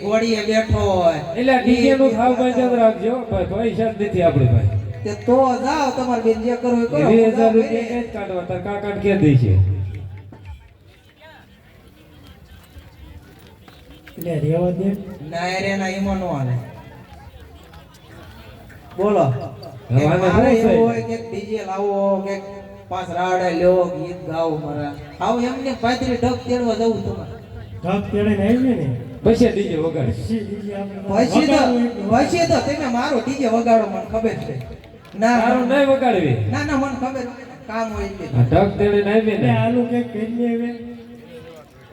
ઘોડીએ બેઠો હોય એટલે ડીજે નું ખાવ બંધ રાખજો ભાઈ પૈસા જ નથી આપણી પાસે તે તો જાઓ તમારે બેન જે કરવું એ કરો 2000 રૂપિયા કે કાઢવા તાર કાકા કે દે છે એટલે રેવા દે ના રે ના ઈમો નો હાલે બોલો હવે મારે શું એવું હોય કે ડીજે લાવો કે પાસ રાડે લ્યો ગીત ગાઓ મારા આવ એમને પાતરી ઢગ તેડવા જવું તમારે ઢગ તેડે ને આવી ને પછી ડીજે વગાડે પછી તો તમે મારો ડીજે વગાડો મને ખબર છે ના તારું નહીં વગાડવી ના ના મને ખબર કામ હોય છે આ ઢગ તેડે નહીં બે ને આનું કે પેલી હવે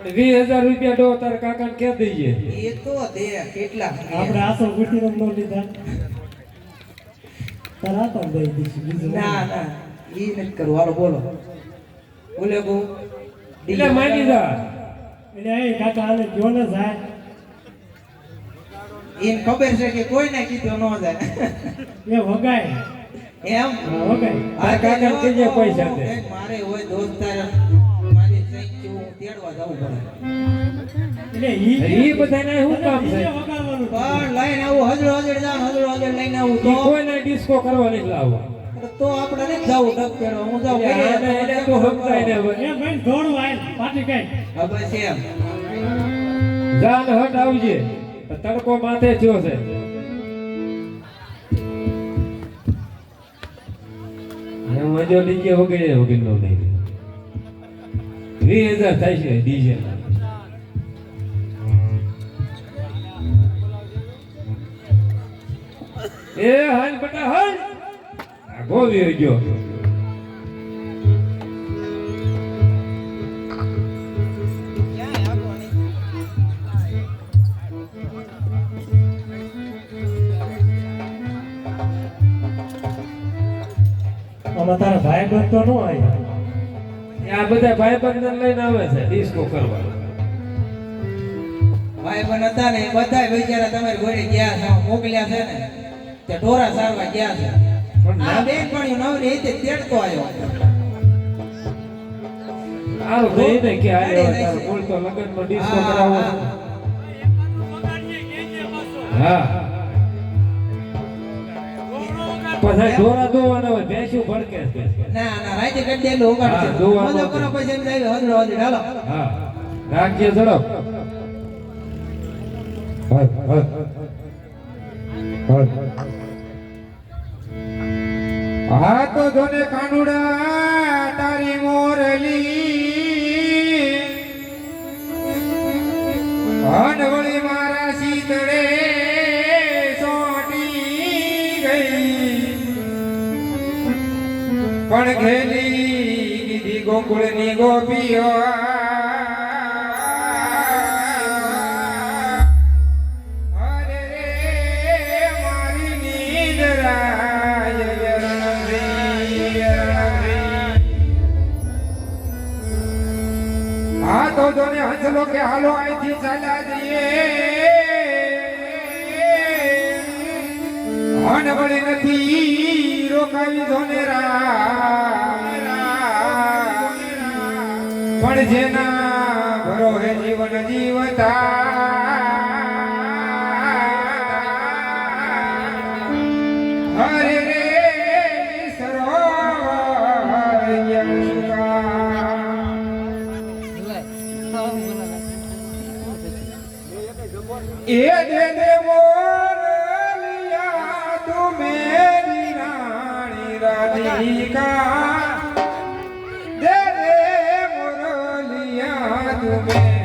20000 રૂપિયા દો તાર કાકા કે દઈએ એ તો દે કેટલા આપણે આસો ગુટી નો લીધા તારા તો દઈ દીધી બીજું ના ના ઈ નથી કરવું હાલો બોલો બોલે બહુ એટલે માની જા એટલે એ કાકા આને જો ને જાય એને ખબર છે કે કોઈ ના કીધું ન જાય એ વગાય એમ વગાય આ કાકા કેજે પૈસા દે મારે હોય દોસ્તાર મારી સહી હું તેડવા જવું પડે એટલે ઈ બધાને શું કામ છે વગાડવાનું પણ લઈને આવું હજળ હજળ જાણ હજળ હજળ લઈને આવું તો કોઈને ડિસ્કો કરવા નહીં લાવો તો આપણે નહીં જવું ડબ તેડવા હું જાઉં એટલે તો સમજાય ને હવે એ ભાઈ દોડવા આય પાટી કઈ હવે છે એમ જાન હટ આવજે તડકો માથે થયો છે હું મજો ડીજે વગેરે વગેરે નો નહીં 20000 થાય છે ડીજે એ હાલ બટા હાલ આ ગોવી ગયો આમાં તારા ભાઈ બંધ તો ન આવ્યા આ બધા ભાઈ બંધ લઈને આવે છે ડિસ્કો કરવા ભાઈ બન હતા ને બધા બિચારા તમારી ઘોડે ગયા છે મોકલ્યા છે ને તે ઢોરા સારવા ગયા છે પણ આ બેન પણ નવરી રીતે તેડતો આવ્યો આરો ભાઈ ને કે આયો તાર બોલ તો લગનમાં ડિસ્કો કરાવો હા પછી ઢોરા દોવાના હોય ભેંસું ભડકે છે ના ના રાતે કરી દેલું ઉગાડ છે હા, જોવા મજો માટે. કરો પછી એમ જાય હજળ હજળ હાલો હા રાખજે ઝડપ હલ હલ હલ હા તો જોને કાનુડા તારી મોરલી અનવળી મારા શીતળે સોટી ગઈ પણ ઘેલી દીધી ગોકુળની ગોપીઓ અરે રે મારી નીંદરાય આ તો જોને હંસલો કે હાલો અહીંથી ચાલ્યા જઈએ અનવળી નથી રોકાવી જોને પણ જેના ભરોહે જીવન જીવતા હરે રે સરોવર એ દે દે મોરલિયા તું મેરી રાણી રાધિકા દે દે મોરલિયા તું મેરી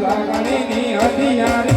લાગણી ની હથિયાર